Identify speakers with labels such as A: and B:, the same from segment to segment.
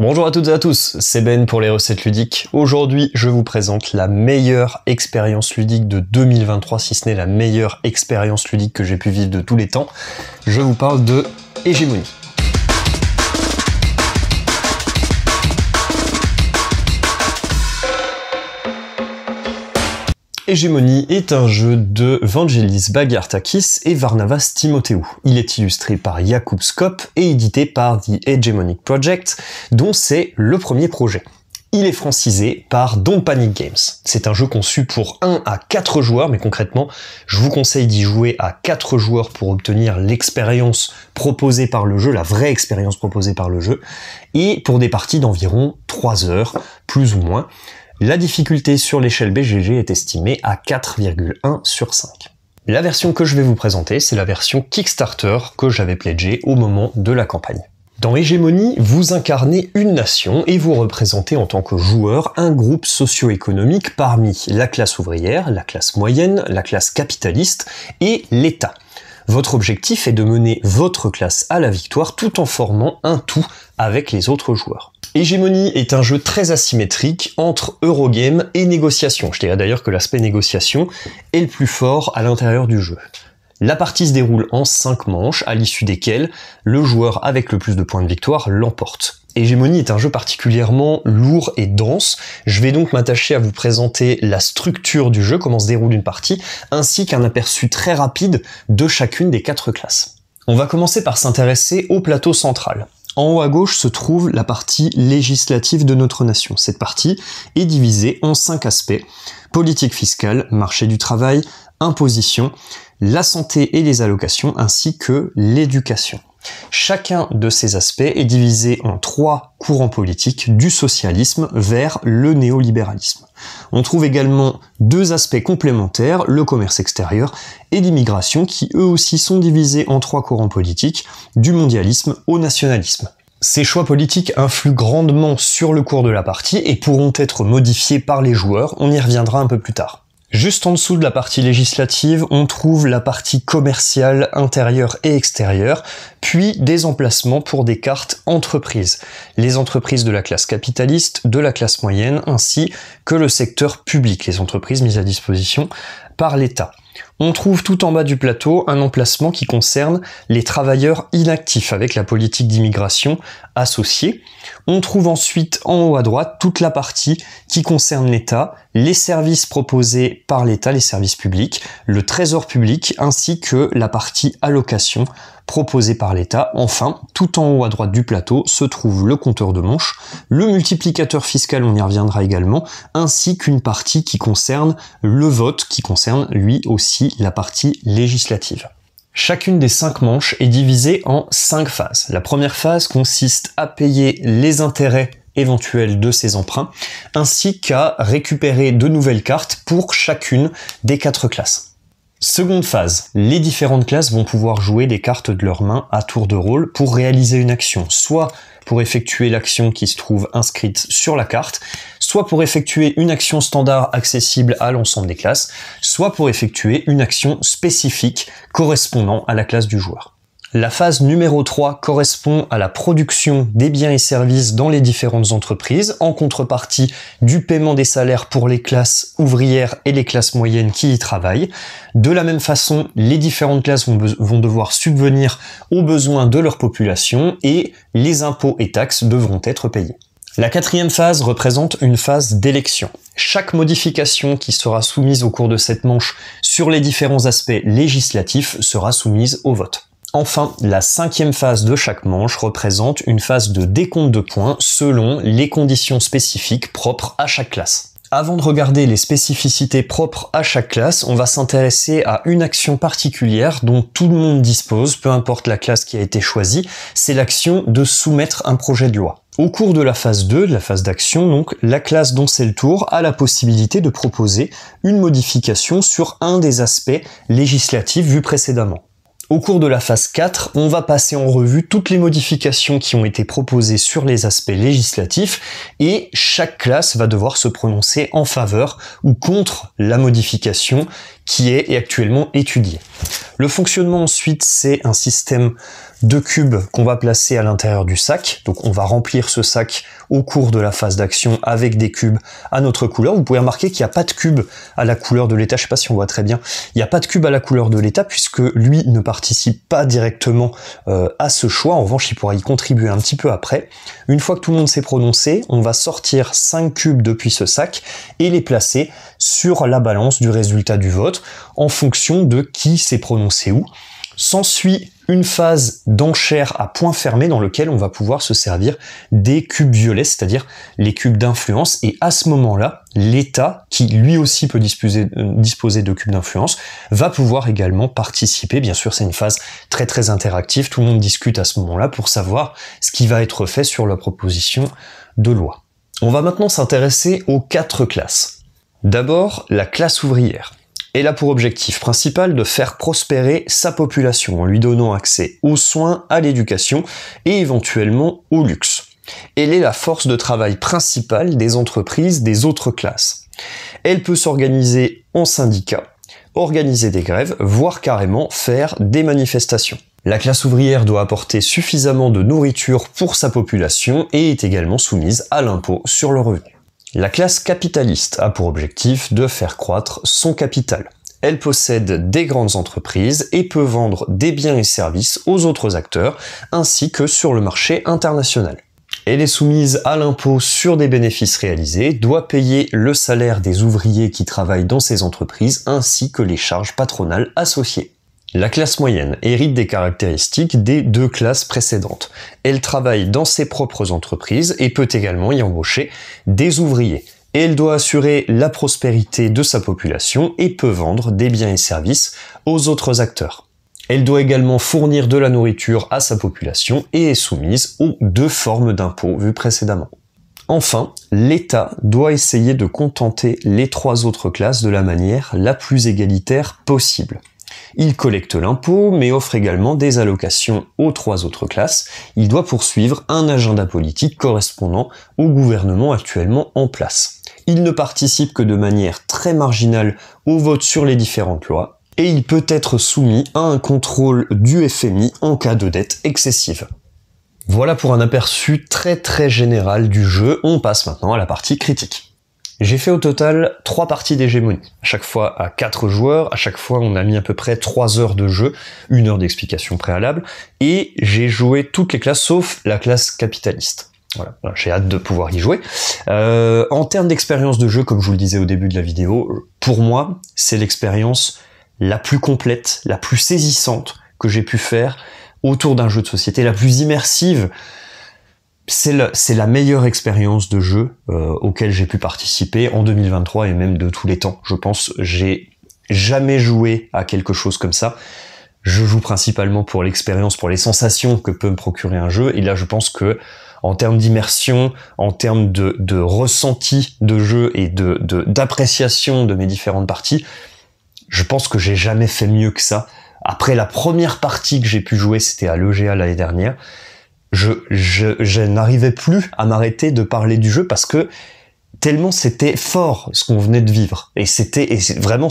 A: Bonjour à toutes et à tous, c'est Ben pour les recettes ludiques. Aujourd'hui, je vous présente la meilleure expérience ludique de 2023, si ce n'est la meilleure expérience ludique que j'ai pu vivre de tous les temps. Je vous parle de Hégémonie. Hégémonie est un jeu de Vangelis Bagartakis et Varnavas Timotheou. Il est illustré par Jakub Skop et édité par The Hegemonic Project, dont c'est le premier projet. Il est francisé par Don't Panic Games. C'est un jeu conçu pour 1 à 4 joueurs, mais concrètement, je vous conseille d'y jouer à 4 joueurs pour obtenir l'expérience proposée par le jeu, la vraie expérience proposée par le jeu, et pour des parties d'environ 3 heures, plus ou moins. La difficulté sur l'échelle BGG est estimée à 4,1 sur 5. La version que je vais vous présenter, c'est la version Kickstarter que j'avais pledgée au moment de la campagne. Dans Hégémonie, vous incarnez une nation et vous représentez en tant que joueur un groupe socio-économique parmi la classe ouvrière, la classe moyenne, la classe capitaliste et l'État. Votre objectif est de mener votre classe à la victoire tout en formant un tout avec les autres joueurs. Hégémonie est un jeu très asymétrique entre Eurogame et négociation. Je dirais d'ailleurs que l'aspect négociation est le plus fort à l'intérieur du jeu. La partie se déroule en 5 manches, à l'issue desquelles le joueur avec le plus de points de victoire l'emporte. Hégémonie est un jeu particulièrement lourd et dense. Je vais donc m'attacher à vous présenter la structure du jeu, comment se déroule une partie, ainsi qu'un aperçu très rapide de chacune des 4 classes. On va commencer par s'intéresser au plateau central. En haut à gauche se trouve la partie législative de notre nation. Cette partie est divisée en 5 aspects: politique fiscale, marché du travail, imposition, la santé et les allocations, ainsi que l'éducation. Chacun de ces aspects est divisé en 3 courants politiques, du socialisme vers le néolibéralisme. On trouve également 2 aspects complémentaires, le commerce extérieur et l'immigration, qui eux aussi sont divisés en 3 courants politiques, du mondialisme au nationalisme. Ces choix politiques influent grandement sur le cours de la partie et pourront être modifiés par les joueurs, on y reviendra un peu plus tard. Juste en dessous de la partie législative, on trouve la partie commerciale intérieure et extérieure, puis des emplacements pour des cartes entreprises. Les entreprises de la classe capitaliste, de la classe moyenne, ainsi que le secteur public, les entreprises mises à disposition par l'État. On trouve tout en bas du plateau un emplacement qui concerne les travailleurs inactifs avec la politique d'immigration associée. On trouve ensuite en haut à droite toute la partie qui concerne l'État, les services proposés par l'État, les services publics, le trésor public ainsi que la partie allocation proposée par l'État. Enfin, tout en haut à droite du plateau se trouve le compteur de manches, le multiplicateur fiscal, on y reviendra également, ainsi qu'une partie qui concerne le vote, qui concerne lui aussi la partie législative. Chacune des 5 manches est divisée en 5 phases. La première phase consiste à payer les intérêts éventuels de ces emprunts, ainsi qu'à récupérer de nouvelles cartes pour chacune des 4 classes. Seconde phase, les différentes classes vont pouvoir jouer des cartes de leur main à tour de rôle pour réaliser une action, soit pour effectuer l'action qui se trouve inscrite sur la carte, soit pour effectuer une action standard accessible à l'ensemble des classes, soit pour effectuer une action spécifique correspondant à la classe du joueur. La phase numéro 3 correspond à la production des biens et services dans les différentes entreprises, en contrepartie du paiement des salaires pour les classes ouvrières et les classes moyennes qui y travaillent. De la même façon, les différentes classes vont devoir subvenir aux besoins de leur population et les impôts et taxes devront être payés. La 4e phase représente une phase d'élection. Chaque modification qui sera soumise au cours de cette manche sur les différents aspects législatifs sera soumise au vote. Enfin, la 5e phase de chaque manche représente une phase de décompte de points selon les conditions spécifiques propres à chaque classe. Avant de regarder les spécificités propres à chaque classe, on va s'intéresser à une action particulière dont tout le monde dispose, peu importe la classe qui a été choisie, c'est l'action de soumettre un projet de loi. Au cours de la phase 2, de la phase d'action, donc, la classe dont c'est le tour a la possibilité de proposer une modification sur un des aspects législatifs vus précédemment. Au cours de la phase 4, on va passer en revue toutes les modifications qui ont été proposées sur les aspects législatifs et chaque classe va devoir se prononcer en faveur ou contre la modification qui est actuellement étudié. Le fonctionnement ensuite, c'est un système de cubes qu'on va placer à l'intérieur du sac. Donc on va remplir ce sac au cours de la phase d'action avec des cubes à notre couleur. Vous pouvez remarquer qu'il n'y a pas de cube à la couleur de l'état, je sais pas si on voit très bien. Il n'y a pas de cube à la couleur de l'état puisque lui ne participe pas directement à ce choix. En revanche, il pourra y contribuer un petit peu après. Une fois que tout le monde s'est prononcé, on va sortir 5 cubes depuis ce sac et les placer sur la balance du résultat du vote en fonction de qui s'est prononcé où. S'ensuit une phase d'enchère à point fermé dans lequel on va pouvoir se servir des cubes violets, c'est-à-dire les cubes d'influence, et à ce moment-là, l'État, qui lui aussi peut disposer de cubes d'influence, va pouvoir également participer. Bien sûr, c'est une phase très très interactive, tout le monde discute à ce moment-là pour savoir ce qui va être fait sur la proposition de loi. On va maintenant s'intéresser aux 4 classes. D'abord, la classe ouvrière. Elle a pour objectif principal de faire prospérer sa population en lui donnant accès aux soins, à l'éducation et éventuellement au luxe. Elle est la force de travail principale des entreprises des autres classes. Elle peut s'organiser en syndicats, organiser des grèves, voire carrément faire des manifestations. La classe ouvrière doit apporter suffisamment de nourriture pour sa population et est également soumise à l'impôt sur le revenu. La classe capitaliste a pour objectif de faire croître son capital. Elle possède des grandes entreprises et peut vendre des biens et services aux autres acteurs, ainsi que sur le marché international. Elle est soumise à l'impôt sur des bénéfices réalisés, doit payer le salaire des ouvriers qui travaillent dans ces entreprises, ainsi que les charges patronales associées. La classe moyenne hérite des caractéristiques des 2 classes précédentes. Elle travaille dans ses propres entreprises et peut également y embaucher des ouvriers. Et elle doit assurer la prospérité de sa population et peut vendre des biens et services aux autres acteurs. Elle doit également fournir de la nourriture à sa population et est soumise aux 2 formes d'impôts vues précédemment. Enfin, l'État doit essayer de contenter les 3 autres classes de la manière la plus égalitaire possible. Il collecte l'impôt, mais offre également des allocations aux 3 autres classes. Il doit poursuivre un agenda politique correspondant au gouvernement actuellement en place. Il ne participe que de manière très marginale au vote sur les différentes lois, et il peut être soumis à un contrôle du FMI en cas de dette excessive. Voilà pour un aperçu très très général du jeu. On passe maintenant à la partie critique. J'ai fait au total 3 parties d'hégémonie, à chaque fois à 4 joueurs, à chaque fois on a mis à peu près 3 heures de jeu, 1 heure d'explication préalable, et j'ai joué toutes les classes sauf la classe capitaliste. Voilà, j'ai hâte de pouvoir y jouer. En termes d'expérience de jeu, comme je vous le disais au début de la vidéo, pour moi, c'est l'expérience la plus complète, la plus saisissante que j'ai pu faire autour d'un jeu de société, la plus immersive. C'est la meilleure expérience de jeu auquel j'ai pu participer en 2023 et même de tous les temps. Je pense j'ai jamais joué à quelque chose comme ça. Je joue principalement pour l'expérience, pour les sensations que peut me procurer un jeu. Et là, je pense que en termes d'immersion, en termes de ressenti de jeu et d'appréciation de mes différentes parties, je pense que j'ai jamais fait mieux que ça. Après la première partie que j'ai pu jouer, c'était à l'EGA l'année dernière. Je n'arrivais plus à m'arrêter de parler du jeu parce que tellement c'était fort ce qu'on venait de vivre. Et c'est vraiment,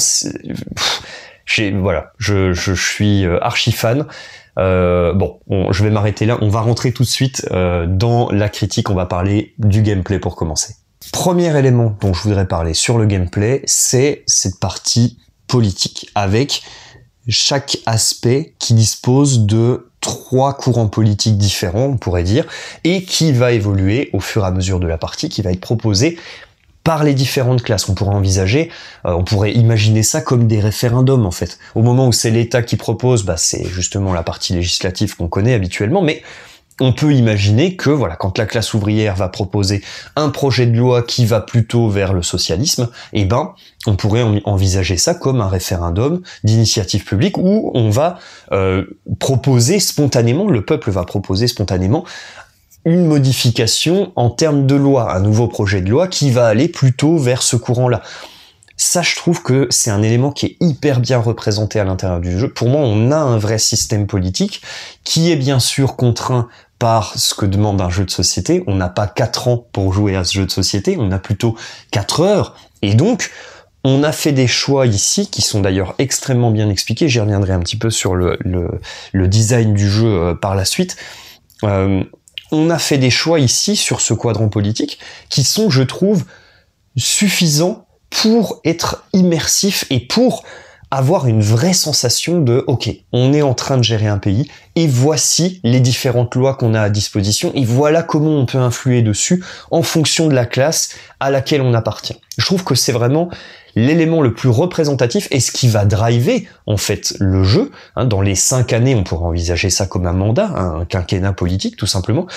A: voilà, je suis archi fan. Je vais m'arrêter là. On va rentrer tout de suite dans la critique. On va parler du gameplay pour commencer. Premier élément dont je voudrais parler sur le gameplay, c'est cette partie politique avec chaque aspect qui dispose de 3 courants politiques différents, on pourrait dire, et qui va évoluer au fur et à mesure de la partie, qui va être proposé par les différentes classes. On pourrait imaginer ça comme des référendums en fait. Au moment où c'est l'État qui propose, c'est justement la partie législative qu'on connaît habituellement, mais on peut imaginer que voilà, quand la classe ouvrière va proposer un projet de loi qui va plutôt vers le socialisme, on pourrait envisager ça comme un référendum d'initiative publique où on va proposer spontanément, le peuple va proposer spontanément une modification en termes de loi, un nouveau projet de loi qui va aller plutôt vers ce courant-là. Ça, je trouve que c'est un élément qui est hyper bien représenté à l'intérieur du jeu. Pour moi, on a un vrai système politique qui est bien sûr contraint par ce que demande un jeu de société. On n'a pas 4 ans pour jouer à ce jeu de société, on a plutôt 4 heures. Et donc, On a fait des choix ici qui sont d'ailleurs extrêmement bien expliqués. J'y reviendrai un petit peu sur le design du jeu par la suite. On a fait des choix ici sur ce quadrant politique qui sont, je trouve, suffisants pour être immersifs et pour avoir une vraie sensation de « Ok, on est en train de gérer un pays et voici les différentes lois qu'on a à disposition et voilà comment on peut influer dessus en fonction de la classe à laquelle on appartient. » Je trouve que c'est vraiment l'élément le plus représentatif et ce qui va driver en fait le jeu. Dans les 5 années, on pourrait envisager ça comme un mandat, un quinquennat politique tout simplement.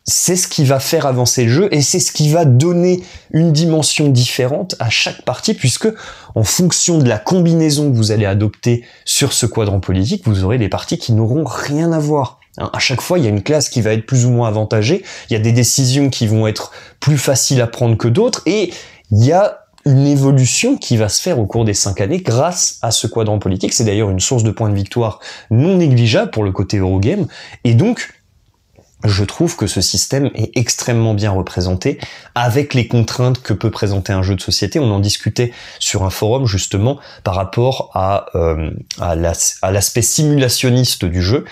A: C'est ce qui va faire avancer le jeu et c'est ce qui va donner une dimension différente à chaque partie, puisque en fonction de la combinaison que vous allez adopter sur ce quadrant politique, vous aurez des parties qui n'auront rien à voir. À chaque fois, il y a une classe qui va être plus ou moins avantagée, il y a des décisions qui vont être plus faciles à prendre que d'autres, et il y a une évolution qui va se faire au cours des 5 années grâce à ce quadrant politique. C'est d'ailleurs une source de points de victoire non négligeable pour le côté Eurogame, et donc je trouve que ce système est extrêmement bien représenté avec les contraintes que peut présenter un jeu de société. On en discutait sur un forum justement par rapport à l'aspect simulationniste du jeu.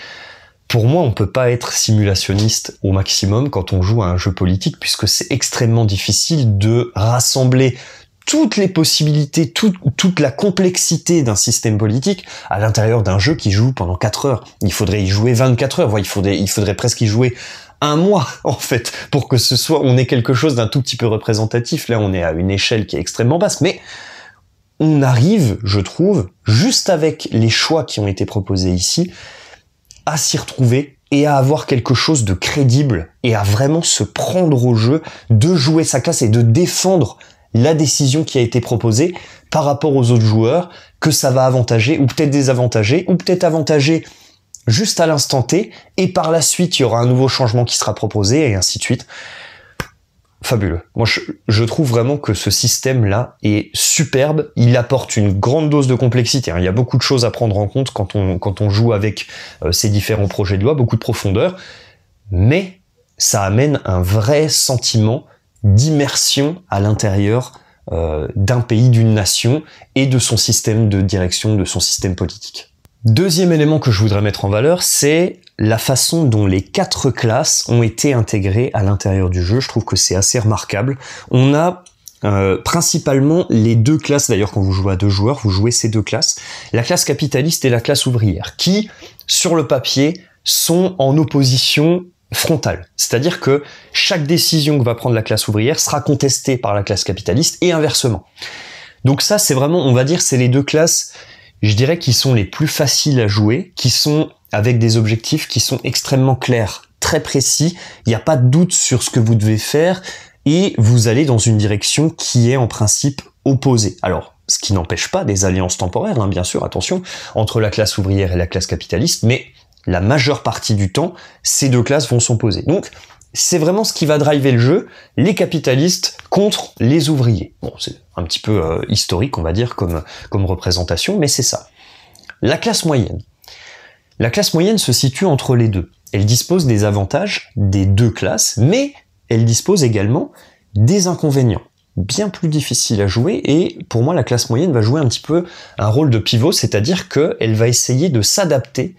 A: Pour moi, on peut pas être simulationniste au maximum quand on joue à un jeu politique puisque c'est extrêmement difficile de rassembler toutes les possibilités, toute la complexité d'un système politique à l'intérieur d'un jeu qui joue pendant 4 heures. Il faudrait y jouer 24 heures, il faudrait presque y jouer un mois, en fait, pour que on ait quelque chose d'un tout petit peu représentatif. Là, on est à une échelle qui est extrêmement basse, mais on arrive, je trouve, juste avec les choix qui ont été proposés ici, à s'y retrouver et à avoir quelque chose de crédible et à vraiment se prendre au jeu, de jouer sa classe et de défendre la décision qui a été proposée par rapport aux autres joueurs, que ça va avantager ou peut-être désavantager ou peut-être avantager juste à l'instant T et par la suite il y aura un nouveau changement qui sera proposé et ainsi de suite. Fabuleux. Moi je trouve vraiment que ce système-là est superbe, il apporte une grande dose de complexité, il y a beaucoup de choses à prendre en compte quand on joue avec ces différents projets de loi, beaucoup de profondeur, mais ça amène un vrai sentiment d'immersion à l'intérieur d'un pays, d'une nation et de son système de direction, de son système politique. Deuxième élément que je voudrais mettre en valeur, c'est la façon dont les 4 classes ont été intégrées à l'intérieur du jeu. Je trouve que c'est assez remarquable. On a principalement les 2 classes, d'ailleurs quand vous jouez à 2 joueurs, vous jouez ces 2 classes, la classe capitaliste et la classe ouvrière, qui, sur le papier, sont en opposition frontale. C'est-à-dire que chaque décision que va prendre la classe ouvrière sera contestée par la classe capitaliste et inversement. Donc ça, c'est vraiment, on va dire, c'est les 2 classes, je dirais, qui sont les plus faciles à jouer, qui sont avec des objectifs qui sont extrêmement clairs, très précis, il n'y a pas de doute sur ce que vous devez faire et vous allez dans une direction qui est en principe opposée. Alors, ce qui n'empêche pas des alliances temporaires, bien sûr, attention, entre la classe ouvrière et la classe capitaliste, mais la majeure partie du temps, ces 2 classes vont s'opposer. Donc, c'est vraiment ce qui va driver le jeu, les capitalistes contre les ouvriers. Bon, c'est un petit peu historique, on va dire, comme représentation, mais c'est ça. La classe moyenne. La classe moyenne se situe entre les deux. Elle dispose des avantages des 2 classes, mais elle dispose également des inconvénients. Bien plus difficile à jouer, et pour moi, la classe moyenne va jouer un petit peu un rôle de pivot, c'est-à-dire qu'elle va essayer de s'adapter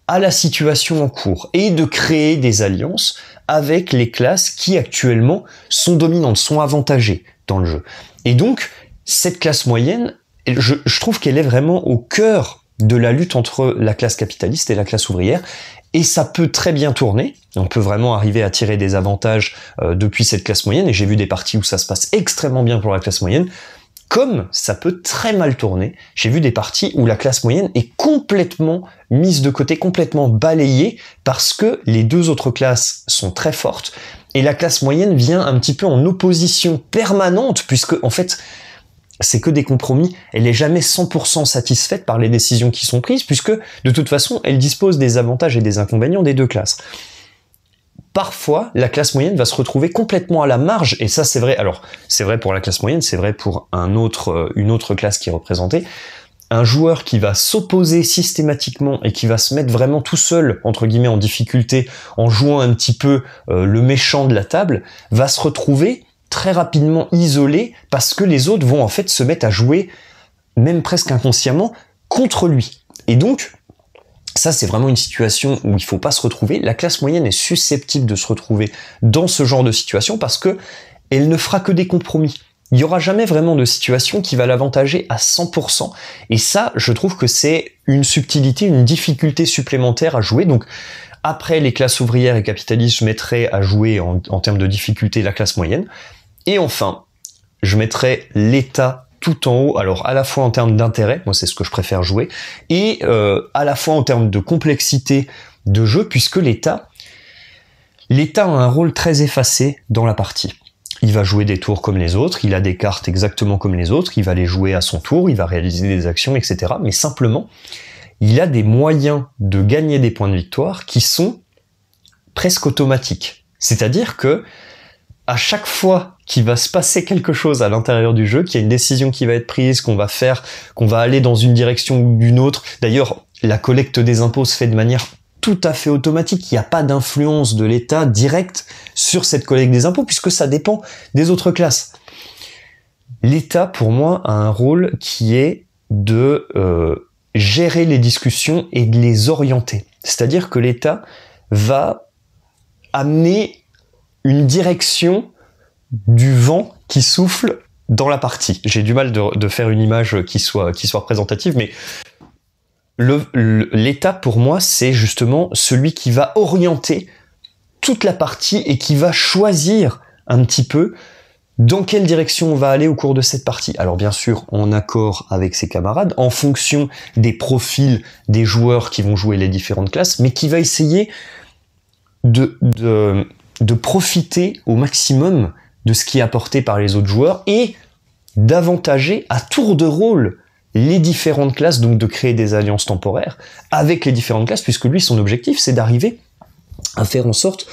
A: à la situation en cours et de créer des alliances avec les classes qui actuellement sont dominantes, sont avantagées dans le jeu. Et donc, cette classe moyenne, je trouve qu'elle est vraiment au cœur de la lutte entre la classe capitaliste et la classe ouvrière, et ça peut très bien tourner, on peut vraiment arriver à tirer des avantages depuis cette classe moyenne, et j'ai vu des parties où ça se passe extrêmement bien pour la classe moyenne, comme ça peut très mal tourner. J'ai vu des parties où la classe moyenne est complètement mise de côté, complètement balayée, parce que les 2 autres classes sont très fortes, et la classe moyenne vient un petit peu en opposition permanente, puisque en fait, c'est que des compromis, elle est jamais 100% satisfaite par les décisions qui sont prises, puisque de toute façon, elle dispose des avantages et des inconvénients des 2 classes. Parfois, la classe moyenne va se retrouver complètement à la marge, et ça c'est vrai, alors c'est vrai pour la classe moyenne, c'est vrai pour une autre classe qui est représentée. Un joueur qui va s'opposer systématiquement et qui va se mettre vraiment tout seul, entre guillemets, en difficulté, en jouant un petit peu le méchant de la table, va se retrouver très rapidement isolé parce que les autres vont en fait se mettre à jouer, même presque inconsciemment, contre lui. Et donc, ça, c'est vraiment une situation où il faut pas se retrouver. La classe moyenne est susceptible de se retrouver dans ce genre de situation parce que elle ne fera que des compromis. Il y aura jamais vraiment de situation qui va l'avantager à 100%. Et ça, je trouve que c'est une subtilité, une difficulté supplémentaire à jouer. Donc, après les classes ouvrières et capitalistes, je mettrais à jouer en termes de difficulté la classe moyenne. Et enfin, je mettrais l'État tout en haut, alors à la fois en termes d'intérêt, moi c'est ce que je préfère jouer, et à la fois en termes de complexité de jeu, puisque l'État a un rôle très effacé dans la partie. Il va jouer des tours comme les autres, il a des cartes exactement comme les autres, il va les jouer à son tour, il va réaliser des actions, etc. Mais simplement, il a des moyens de gagner des points de victoire qui sont presque automatiques. C'est-à-dire que à chaque fois qu'il va se passer quelque chose à l'intérieur du jeu, qu'il y a une décision qui va être prise, qu'on va faire, qu'on va aller dans une direction ou d'une autre. D'ailleurs, la collecte des impôts se fait de manière tout à fait automatique. Il n'y a pas d'influence de l'État directe sur cette collecte des impôts puisque ça dépend des autres classes. L'État, pour moi, a un rôle qui est de gérer les discussions et de les orienter. C'est-à-dire que l'État va amener une direction du vent qui souffle dans la partie. J'ai du mal de faire une image qui soit représentative, mais l'État, pour moi, c'est justement celui qui va orienter toute la partie et qui va choisir un petit peu dans quelle direction on va aller au cours de cette partie. Alors bien sûr, en accord avec ses camarades, en fonction des profils des joueurs qui vont jouer les différentes classes, mais qui va essayer de profiter au maximum de ce qui est apporté par les autres joueurs et d'avantager à tour de rôle les différentes classes, donc de créer des alliances temporaires avec les différentes classes, puisque lui, son objectif, c'est d'arriver à faire en sorte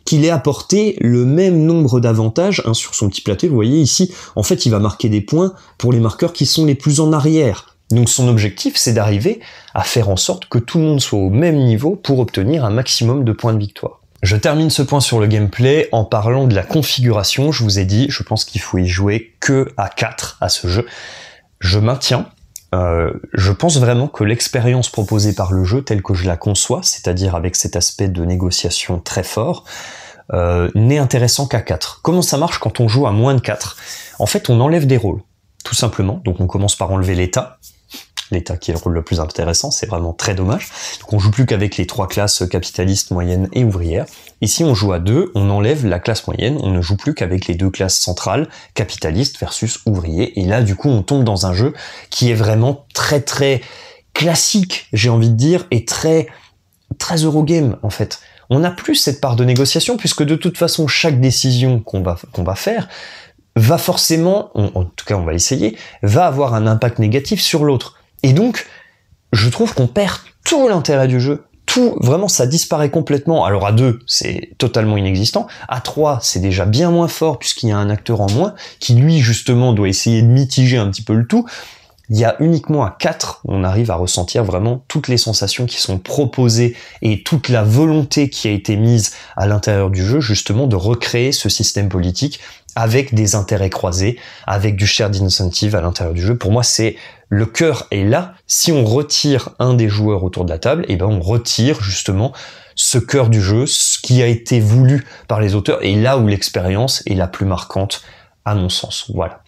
A: qu'il ait apporté le même nombre d'avantages sur son petit plateau. Vous voyez ici, en fait, il va marquer des points pour les marqueurs qui sont les plus en arrière. Donc son objectif, c'est d'arriver à faire en sorte que tout le monde soit au même niveau pour obtenir un maximum de points de victoire. Je termine ce point sur le gameplay en parlant de la configuration. Je vous ai dit, je pense qu'il faut y jouer que à 4 à ce jeu. Je maintiens. Je pense vraiment que l'expérience proposée par le jeu, telle que je la conçois, c'est-à-dire avec cet aspect de négociation très fort, n'est intéressant qu'à 4. Comment ça marche quand on joue à moins de 4 ? En fait, on enlève des rôles, tout simplement. Donc on commence par enlever l'État. L'État qui est le rôle le plus intéressant, c'est vraiment très dommage. Donc on joue plus qu'avec les 3 classes capitalistes, moyennes et ouvrières. Ici on joue à 2, on enlève la classe moyenne, on ne joue plus qu'avec les 2 classes centrales, capitalistes versus ouvriers. Et là du coup on tombe dans un jeu qui est vraiment très très classique, j'ai envie de dire, et très Eurogame en fait. On n'a plus cette part de négociation puisque de toute façon chaque décision qu'on va faire va forcément, en tout cas on va essayer, va avoir un impact négatif sur l'autre. Et donc, je trouve qu'on perd tout l'intérêt du jeu. Tout, vraiment, ça disparaît complètement. Alors à 2, c'est totalement inexistant. À 3, c'est déjà bien moins fort puisqu'il y a un acteur en moins qui, lui, justement, doit essayer de mitiger un petit peu le tout. Il y a uniquement à 4, on arrive à ressentir vraiment toutes les sensations qui sont proposées et toute la volonté qui a été mise à l'intérieur du jeu, justement, de recréer ce système politique avec des intérêts croisés, avec du shared incentive à l'intérieur du jeu. Pour moi, c'est le cœur est là. Si on retire un des joueurs autour de la table, et ben on retire justement ce cœur du jeu, ce qui a été voulu par les auteurs, et là où l'expérience est la plus marquante, à mon sens. Voilà.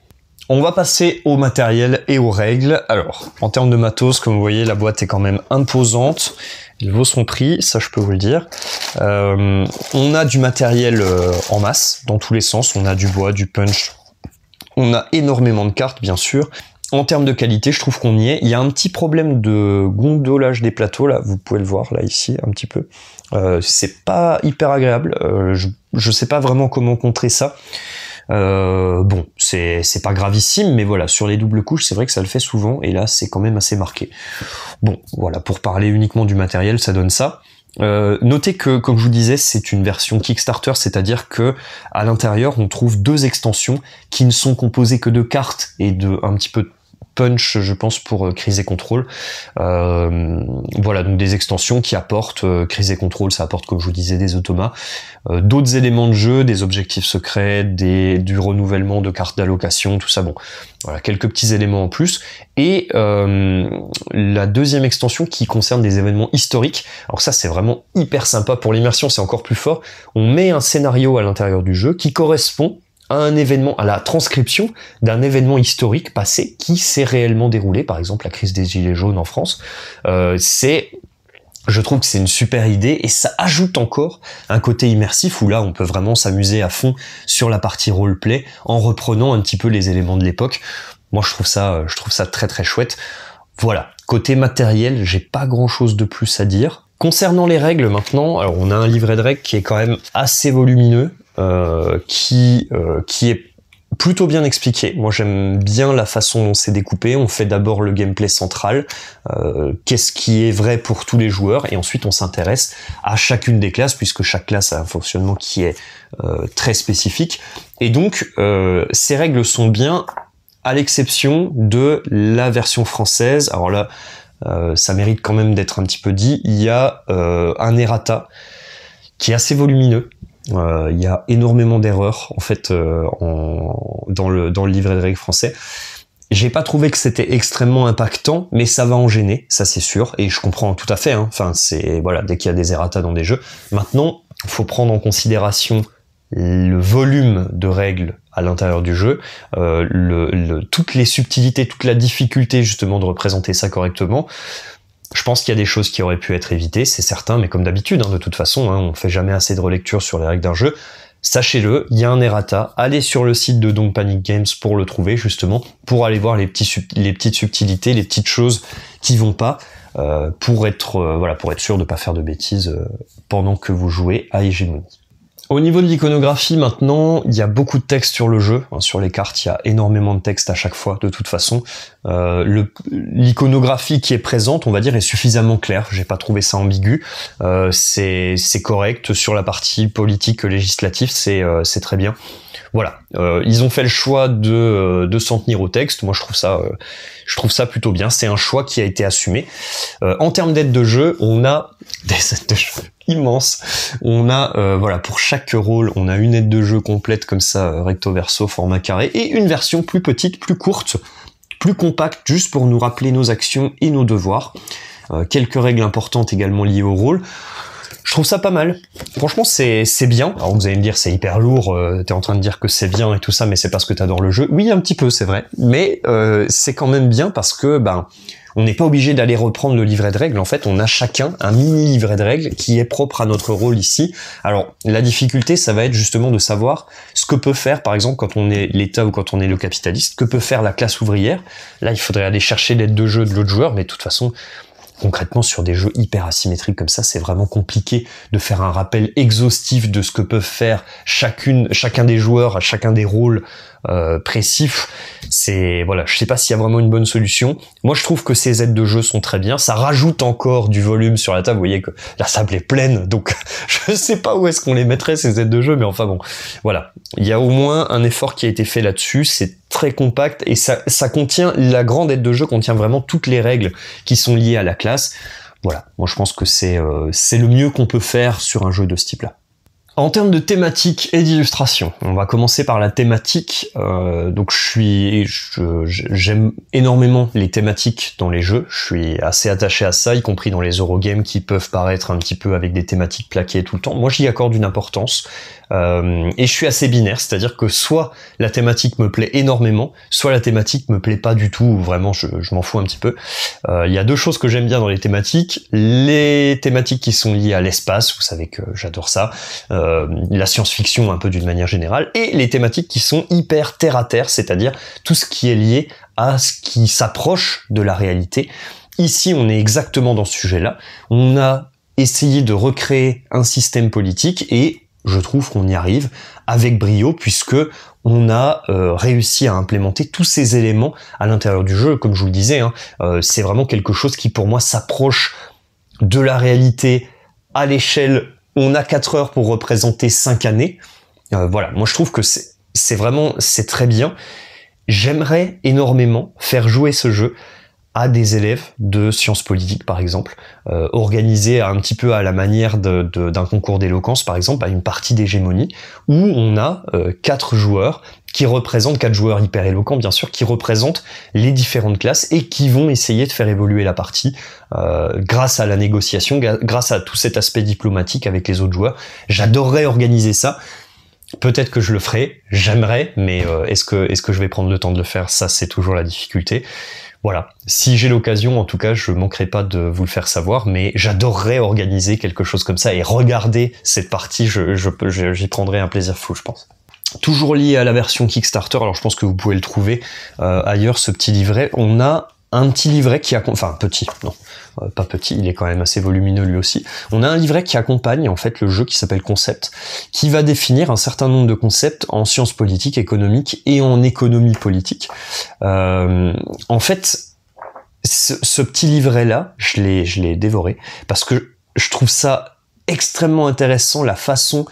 A: On va passer au matériel et aux règles. Alors, en termes de matos, comme vous voyez, la boîte est quand même imposante. Elle vaut son prix, ça je peux vous le dire. On a du matériel en masse, dans tous les sens. On a du bois, du punch. On a énormément de cartes, bien sûr. En termes de qualité, je trouve qu'on y est. Il y a un petit problème de gondolage des plateaux, là, vous pouvez le voir, là, ici, un petit peu. C'est pas hyper agréable. Je sais pas vraiment comment contrer ça. Bon, c'est pas gravissime, mais voilà, sur les doubles couches, c'est vrai que ça le fait souvent, et là, c'est quand même assez marqué. Bon, voilà, pour parler uniquement du matériel, ça donne ça. Notez que, comme je vous disais, c'est une version Kickstarter, c'est-à-dire que à l'intérieur, on trouve 2 extensions qui ne sont composées que de cartes et de un petit peu punch, je pense, pour Crise et Control. Voilà, donc des extensions qui apportent Crise et Control, ça apporte, comme je vous disais, des automas, d'autres éléments de jeu, des objectifs secrets, du renouvellement de cartes d'allocation, tout ça. Bon, voilà, quelques petits éléments en plus. Et la deuxième extension qui concerne des événements historiques. Alors ça, c'est vraiment hyper sympa pour l'immersion, c'est encore plus fort. On met un scénario à l'intérieur du jeu qui correspond à un événement, à la transcription d'un événement historique passé qui s'est réellement déroulé, par exemple la crise des Gilets jaunes en France. Je trouve que c'est une super idée et ça ajoute encore un côté immersif où là on peut vraiment s'amuser à fond sur la partie roleplay en reprenant un petit peu les éléments de l'époque. Moi je trouve ça très très chouette. Voilà, côté matériel, j'ai pas grand chose de plus à dire. Concernant les règles maintenant, alors on a un livret de règles qui est quand même assez volumineux, qui est plutôt bien expliqué. Moi j'aime bien la façon dont c'est découpé. On fait d'abord le gameplay central, qu'est-ce qui est vrai pour tous les joueurs, et ensuite on s'intéresse à chacune des classes, puisque chaque classe a un fonctionnement qui est très spécifique. Et donc ces règles sont bien, à l'exception de la version française. Alors là, ça mérite quand même d'être un petit peu dit. Il y a un errata qui est assez volumineux. Il y a énormément d'erreurs en fait dans le livret de règles français. J'ai pas trouvé que c'était extrêmement impactant, mais ça va en gêner, ça c'est sûr, et je comprends tout à fait. Hein. Enfin, c'est voilà, dès qu'il y a des errata dans des jeux. Maintenant, faut prendre en considération le volume de règles à l'intérieur du jeu, toutes les subtilités, toute la difficulté justement de représenter ça correctement. Je pense qu'il y a des choses qui auraient pu être évitées, c'est certain, mais comme d'habitude, hein, de toute façon, hein, on fait jamais assez de relecture sur les règles d'un jeu. Sachez-le, il y a un errata. Allez sur le site de Don't Panic Games pour le trouver, justement, pour aller voir les petites subtilités, les petites choses qui vont pas, pour être sûr de pas faire de bêtises pendant que vous jouez à Hégémonie. Au niveau de l'iconographie, maintenant, il y a beaucoup de texte sur le jeu. Sur les cartes, il y a énormément de texte à chaque fois, de toute façon. L'iconographie qui est présente, on va dire, est suffisamment claire. J'ai pas trouvé ça ambigu. C'est correct. Sur la partie politique législative, c'est très bien. Voilà, ils ont fait le choix de s'en tenir au texte. Moi, je trouve ça plutôt bien. C'est un choix qui a été assumé. En termes d'aide de jeu, on a des aides de jeu immenses. On a, pour chaque rôle, on a une aide de jeu complète comme ça, recto verso, format carré, et une version plus petite, plus courte, plus compacte, juste pour nous rappeler nos actions et nos devoirs. Quelques règles importantes également liées au rôle. Je trouve ça pas mal. Franchement, c'est bien. Alors vous allez me dire, c'est hyper lourd, t'es en train de dire que c'est bien et tout ça, mais c'est parce que t'adores le jeu. Oui, un petit peu, c'est vrai. Mais c'est quand même bien parce que, on n'est pas obligé d'aller reprendre le livret de règles. En fait, on a chacun un mini livret de règles qui est propre à notre rôle ici. Alors, la difficulté, ça va être justement de savoir ce que peut faire, par exemple, quand on est l'État ou quand on est le capitaliste, que peut faire la classe ouvrière. Là, il faudrait aller chercher l'aide de jeu de l'autre joueur, mais de toute façon, concrètement, sur des jeux hyper asymétriques comme ça, c'est vraiment compliqué de faire un rappel exhaustif de ce que peuvent faire chacun des joueurs à chacun des rôles précis. Je sais pas s'il y a vraiment une bonne solution. Moi, je trouve que ces aides de jeu sont très bien. Ça rajoute encore du volume sur la table. Vous voyez que la table est pleine, donc je sais pas où est-ce qu'on les mettrait ces aides de jeu, mais enfin bon, voilà. Il y a au moins un effort qui a été fait là-dessus. C'est très compact et ça contient, la grande aide de jeu contient vraiment toutes les règles qui sont liées à la classe. Voilà. Moi, je pense que c'est le mieux qu'on peut faire sur un jeu de ce type-là. En termes de thématique et d'illustration, on va commencer par la thématique. Donc j'aime énormément les thématiques dans les jeux. Je suis assez attaché à ça, y compris dans les Eurogames qui peuvent paraître un petit peu avec des thématiques plaquées tout le temps. Moi, j'y accorde une importance. Et je suis assez binaire, c'est-à-dire que soit la thématique me plaît énormément, soit la thématique me plaît pas du tout, ou vraiment je m'en fous un petit peu. Il y a deux choses que j'aime bien dans les thématiques qui sont liées à l'espace, vous savez que j'adore ça, la science-fiction un peu d'une manière générale, et les thématiques qui sont hyper terre à terre, c'est-à-dire tout ce qui est lié à ce qui s'approche de la réalité. Ici, on est exactement dans ce sujet-là. On a essayé de recréer un système politique et je trouve qu'on y arrive avec brio puisque on a réussi à implémenter tous ces éléments à l'intérieur du jeu. Comme je vous le disais, c'est vraiment quelque chose qui pour moi s'approche de la réalité à l'échelle. On a 4 heures pour représenter 5 années. Voilà, moi je trouve que c'est très bien. j'aimerais énormément faire jouer ce jeu à des élèves de sciences politiques, par exemple, organisé un petit peu à la manière d'un concours d'éloquence, par exemple, à une partie d'hégémonie, où on a 4 joueurs qui représentent, 4 joueurs hyper éloquents, bien sûr, qui représentent les différentes classes et qui vont essayer de faire évoluer la partie grâce à la négociation, grâce à tout cet aspect diplomatique avec les autres joueurs. J'adorerais organiser ça. Peut-être que je le ferai, j'aimerais, mais est-ce que je vais prendre le temps de le faire? Ça, c'est toujours la difficulté. Voilà, si j'ai l'occasion, en tout cas, je manquerai pas de vous le faire savoir, mais j'adorerais organiser quelque chose comme ça et regarder cette partie, j'y prendrai un plaisir fou, je pense. Toujours lié à la version Kickstarter, alors je pense que vous pouvez le trouver ailleurs, ce petit livret. On a un petit livret qui accompagne, enfin petit, non, pas petit, il est quand même assez volumineux lui aussi. On a un livret qui accompagne en fait le jeu qui s'appelle Concept, qui va définir un certain nombre de concepts en sciences politiques, économiques et en économie politique. En fait, ce petit livret-là, je l'ai dévoré parce que je trouve ça extrêmement intéressant, la façon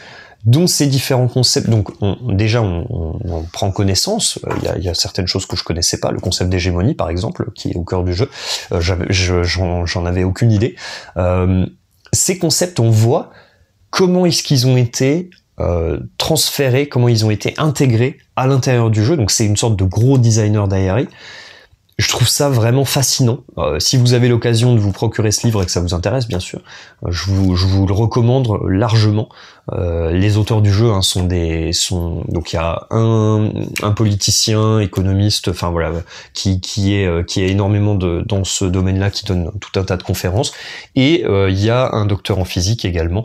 A: dont ces différents concepts, donc on prend connaissance, il y a certaines choses que je connaissais pas, le concept d'hégémonie par exemple, qui est au cœur du jeu, j'en avais aucune idée. Ces concepts, on voit comment est-ce qu'ils ont été transférés, comment ils ont été intégrés à l'intérieur du jeu, donc c'est une sorte de gros designer d'ARI. Je trouve ça vraiment fascinant. Si vous avez l'occasion de vous procurer ce livre et que ça vous intéresse, bien sûr, je vous le recommande largement. Les auteurs du jeu donc il y a un politicien, économiste, enfin voilà, qui est énormément dans ce domaine-là, qui donne tout un tas de conférences, et il y a un docteur en physique également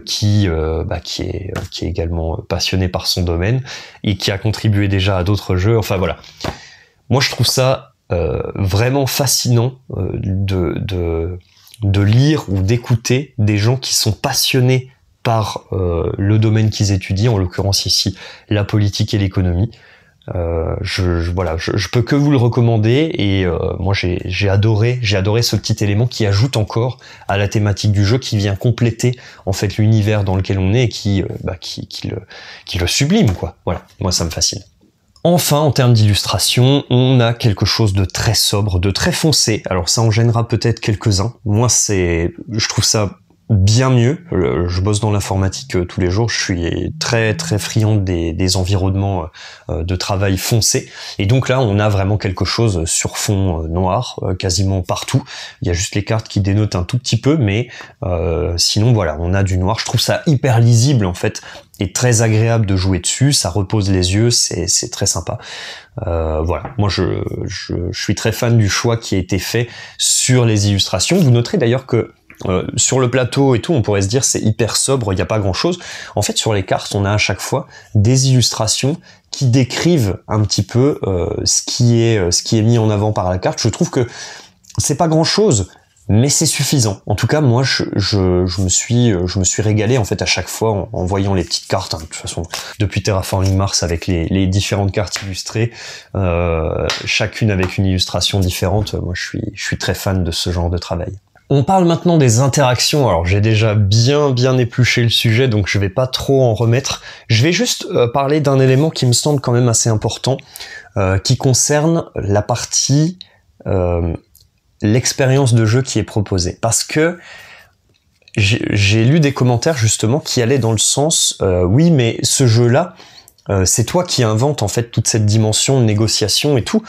A: qui est également passionné par son domaine et qui a contribué déjà à d'autres jeux. Enfin voilà, moi je trouve ça vraiment fascinant de lire ou d'écouter des gens qui sont passionnés par le domaine qu'ils étudient, en l'occurrence ici la politique et l'économie. Je peux que vous le recommander, et moi j'ai adoré ce petit élément qui ajoute encore à la thématique du jeu, qui vient compléter en fait l'univers dans lequel on est et qui le sublime, quoi. Voilà, moi ça me fascine. Enfin, en termes d'illustration, on a quelque chose de très sobre, de très foncé. Alors ça en gênera peut-être quelques-uns. Moi, je trouve ça bien mieux. Je bosse dans l'informatique tous les jours. Je suis très très friand des environnements de travail foncés. Et donc là, on a vraiment quelque chose sur fond noir, quasiment partout. Il y a juste les cartes qui dénotent un tout petit peu, mais sinon voilà, on a du noir. Je trouve ça hyper lisible en fait, et très agréable de jouer dessus. Ça repose les yeux, c'est très sympa. Voilà, moi je suis très fan du choix qui a été fait sur les illustrations. Vous noterez d'ailleurs que sur le plateau et tout, on pourrait se dire c'est hyper sobre, il n'y a pas grand chose. En fait, sur les cartes, on a à chaque fois des illustrations qui décrivent un petit peu ce qui est mis en avant par la carte. Je trouve que c'est pas grand chose, mais c'est suffisant. En tout cas, moi, je me suis régalé en fait à chaque fois en voyant les petites cartes. Hein. De toute façon, depuis Terraforming Mars, avec les différentes cartes illustrées, chacune avec une illustration différente. Moi, je suis très fan de ce genre de travail. On parle maintenant des interactions. Alors j'ai déjà bien épluché le sujet, donc je vais pas trop en remettre. Je vais juste parler d'un élément qui me semble quand même assez important, qui concerne la partie l'expérience de jeu qui est proposée. Parce que j'ai lu des commentaires justement qui allaient dans le sens oui, mais ce jeu-là, c'est toi qui inventes en fait toute cette dimension de négociation et tout.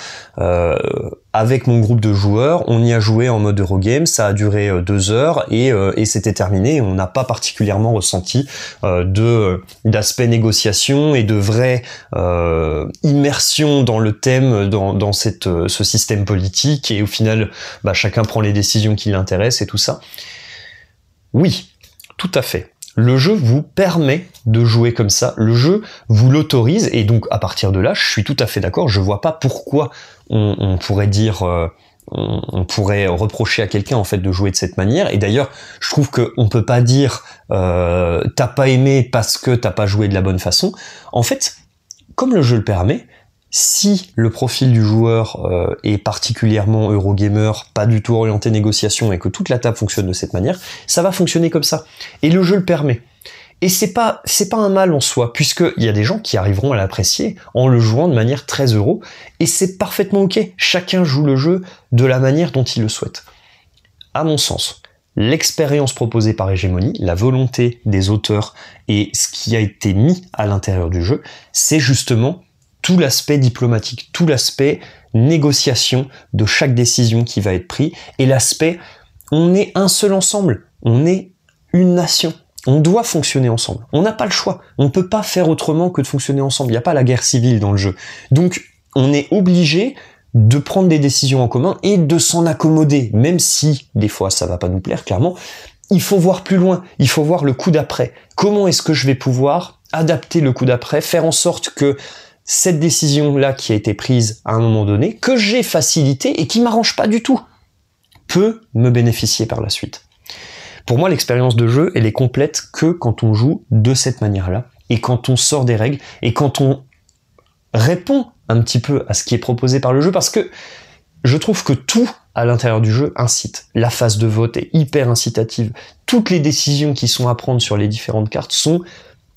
A: Avec mon groupe de joueurs, on y a joué en mode Eurogame, ça a duré 2 heures et c'était terminé. On n'a pas particulièrement ressenti d'aspect négociation et de vraie immersion dans le thème, dans ce système politique, et au final, chacun prend les décisions qui l'intéressent et tout ça. Oui, tout à fait. Le jeu vous permet de jouer comme ça, le jeu vous l'autorise, et donc à partir de là, je suis tout à fait d'accord, je vois pas pourquoi on pourrait dire, on pourrait reprocher à quelqu'un en fait de jouer de cette manière. Et d'ailleurs, je trouve qu'on peut pas dire t'as pas aimé parce que t'as pas joué de la bonne façon. En fait, comme le jeu le permet, si le profil du joueur est particulièrement Eurogamer, pas du tout orienté négociation, et que toute la table fonctionne de cette manière, ça va fonctionner comme ça. Et le jeu le permet. Et c'est pas un mal en soi, puisqu'il y a des gens qui arriveront à l'apprécier en le jouant de manière très euro, et c'est parfaitement ok. Chacun joue le jeu de la manière dont il le souhaite. À mon sens, l'expérience proposée par Hegemony, la volonté des auteurs et ce qui a été mis à l'intérieur du jeu, c'est justement tout l'aspect diplomatique, tout l'aspect négociation de chaque décision qui va être prise, et l'aspect on est un seul ensemble, on est une nation. On doit fonctionner ensemble. On n'a pas le choix. On ne peut pas faire autrement que de fonctionner ensemble. Il n'y a pas la guerre civile dans le jeu. Donc, on est obligé de prendre des décisions en commun et de s'en accommoder. Même si, des fois, ça va pas nous plaire, clairement. Il faut voir plus loin. Il faut voir le coup d'après. Comment est-ce que je vais pouvoir adapter le coup d'après, faire en sorte que cette décision-là qui a été prise à un moment donné, que j'ai facilité et qui m'arrange pas du tout, peut me bénéficier par la suite. Pour moi, l'expérience de jeu, elle est complète que quand on joue de cette manière-là, et quand on sort des règles, et quand on répond un petit peu à ce qui est proposé par le jeu, parce que je trouve que tout à l'intérieur du jeu incite. La phase de vote est hyper incitative. Toutes les décisions qui sont à prendre sur les différentes cartes sont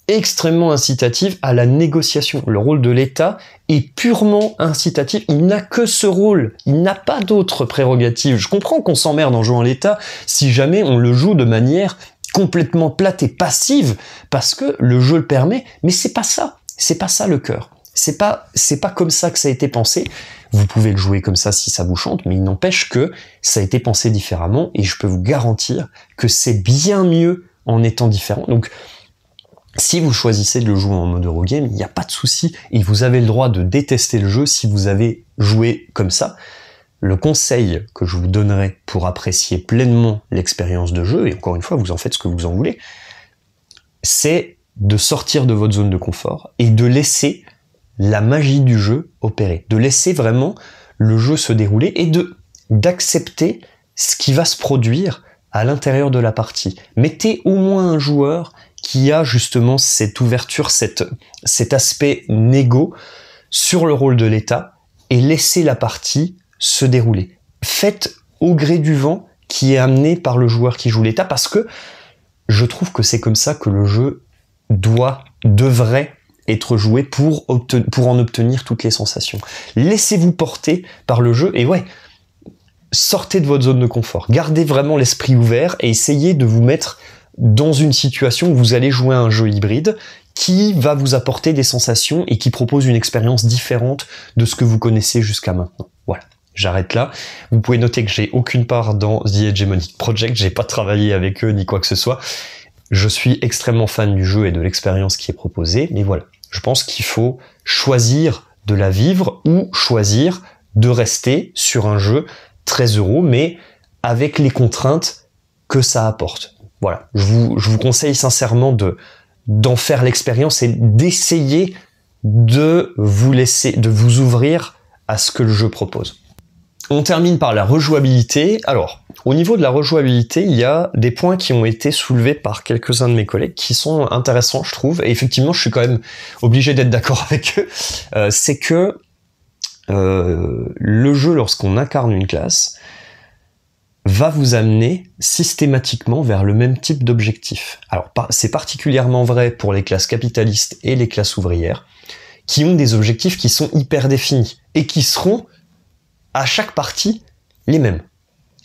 A: extrêmement incitatives à la négociation. Le rôle de l'État est purement incitatif. Il n'a que ce rôle. Il n'a pas d'autres prérogatives. Je comprends qu'on s'emmerde en jouant l'État si jamais on le joue de manière complètement plate et passive parce que le jeu le permet, mais c'est pas ça. C'est pas ça le cœur. C'est pas comme ça que ça a été pensé. Vous pouvez le jouer comme ça si ça vous chante, mais il n'empêche que ça a été pensé différemment et je peux vous garantir que c'est bien mieux en étant différent. Donc, si vous choisissez de le jouer en mode Eurogame, il n'y a pas de souci et vous avez le droit de détester le jeu si vous avez joué comme ça. Le conseil que je vous donnerai pour apprécier pleinement l'expérience de jeu, et encore une fois, vous en faites ce que vous en voulez, c'est de sortir de votre zone de confort et de laisser la magie du jeu opérer, de laisser vraiment le jeu se dérouler et d'accepter ce qui va se produire à l'intérieur de la partie. Mettez au moins un joueur qui a justement cette ouverture, cet aspect négo sur le rôle de l'État et laissez la partie se dérouler. Faites au gré du vent qui est amené par le joueur qui joue l'État parce que je trouve que c'est comme ça que le jeu devrait être joué pour en obtenir toutes les sensations. Laissez-vous porter par le jeu et sortez de votre zone de confort. Gardez vraiment l'esprit ouvert et essayez de vous mettre dans une situation où vous allez jouer à un jeu hybride qui va vous apporter des sensations et qui propose une expérience différente de ce que vous connaissez jusqu'à maintenant. Voilà, j'arrête là. Vous pouvez noter que j'ai aucune part dans The Hegemonic Project, j'ai pas travaillé avec eux ni quoi que ce soit. Je suis extrêmement fan du jeu et de l'expérience qui est proposée, mais voilà, je pense qu'il faut choisir de la vivre ou choisir de rester sur un jeu très euro, mais avec les contraintes que ça apporte. Voilà, je vous conseille sincèrement d'en faire l'expérience et d'essayer de vous ouvrir à ce que le jeu propose. On termine par la rejouabilité. Alors, au niveau de la rejouabilité, il y a des points qui ont été soulevés par quelques-uns de mes collègues qui sont intéressants, je trouve, et effectivement, je suis quand même obligé d'être d'accord avec eux. C'est que le jeu, lorsqu'on incarne une classe, va vous amener systématiquement vers le même type d'objectif. Alors, c'est particulièrement vrai pour les classes capitalistes et les classes ouvrières, qui ont des objectifs qui sont hyper définis, et qui seront, à chaque partie, les mêmes.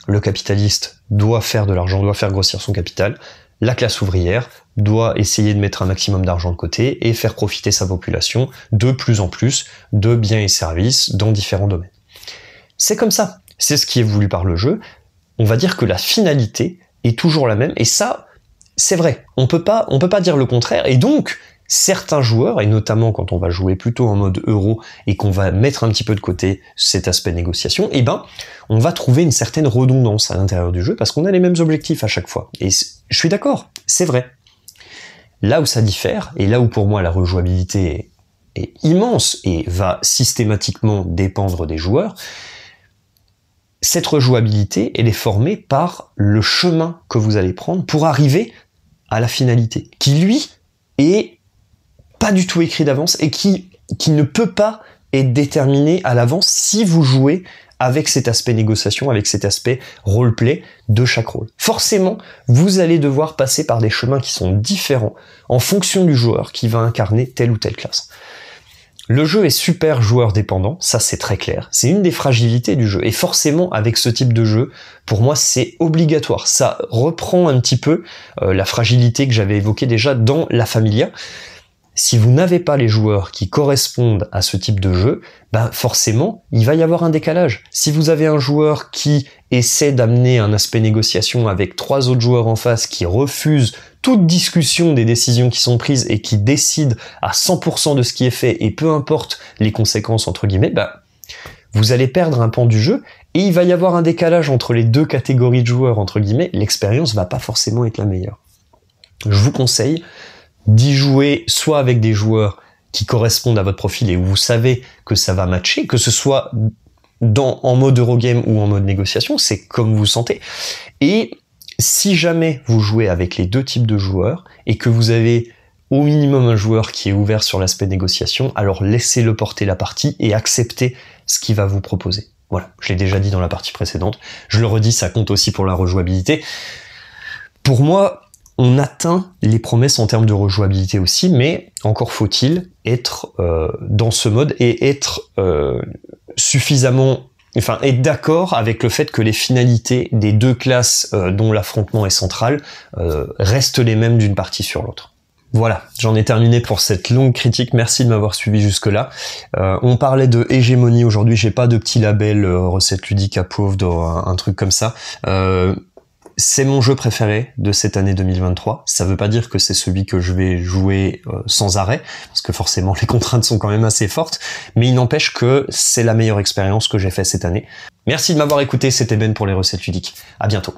A: Le capitaliste doit faire de l'argent, doit faire grossir son capital, la classe ouvrière doit essayer de mettre un maximum d'argent de côté et faire profiter sa population de plus en plus de biens et services dans différents domaines. C'est comme ça, c'est ce qui est voulu par le jeu. On va dire que la finalité est toujours la même, et ça, c'est vrai. On peut pas dire le contraire, et donc, certains joueurs, et notamment quand on va jouer plutôt en mode euro, et qu'on va mettre un petit peu de côté cet aspect négociation, on va trouver une certaine redondance à l'intérieur du jeu, parce qu'on a les mêmes objectifs à chaque fois. Et je suis d'accord, c'est vrai. Là où ça diffère, et là où pour moi la rejouabilité est immense, et va systématiquement dépendre des joueurs, cette rejouabilité, elle est formée par le chemin que vous allez prendre pour arriver à la finalité, qui lui est pas du tout écrit d'avance et qui ne peut pas être déterminé à l'avance si vous jouez avec cet aspect négociation, avec cet aspect roleplay de chaque rôle. Forcément, vous allez devoir passer par des chemins qui sont différents en fonction du joueur qui va incarner telle ou telle classe. Le jeu est super joueur dépendant, ça c'est très clair. C'est une des fragilités du jeu. Et forcément, avec ce type de jeu, pour moi c'est obligatoire. Ça reprend un petit peu la fragilité que j'avais évoquée déjà dans La Familia. Si vous n'avez pas les joueurs qui correspondent à ce type de jeu, ben forcément, il va y avoir un décalage. Si vous avez un joueur qui essaie d'amener un aspect négociation avec 3 autres joueurs en face qui refusent toute discussion des décisions qui sont prises et qui décident à 100% de ce qui est fait et peu importe les conséquences entre guillemets, ben, vous allez perdre un pan du jeu et il va y avoir un décalage entre les deux catégories de joueurs entre guillemets, l'expérience va pas forcément être la meilleure. Je vous conseille d'y jouer soit avec des joueurs qui correspondent à votre profil et où vous savez que ça va matcher, que ce soit en mode Eurogame ou en mode négociation, c'est comme vous sentez. Et si jamais vous jouez avec les deux types de joueurs et que vous avez au minimum un joueur qui est ouvert sur l'aspect négociation, alors laissez-le porter la partie et acceptez ce qu'il va vous proposer. Voilà, je l'ai déjà dit dans la partie précédente, je le redis, ça compte aussi pour la rejouabilité. Pour moi, on atteint les promesses en termes de rejouabilité aussi, mais encore faut-il être dans ce mode et être être d'accord avec le fait que les finalités des deux classes dont l'affrontement est central restent les mêmes d'une partie sur l'autre. Voilà, j'en ai terminé pour cette longue critique, merci de m'avoir suivi jusque-là. On parlait de hégémonie aujourd'hui, j'ai pas de petit label recette ludique approved, un truc comme ça. C'est mon jeu préféré de cette année 2023. Ça veut pas dire que c'est celui que je vais jouer sans arrêt, parce que forcément les contraintes sont quand même assez fortes, mais il n'empêche que c'est la meilleure expérience que j'ai faite cette année. Merci de m'avoir écouté, c'était Ben pour les recettes ludiques. À bientôt.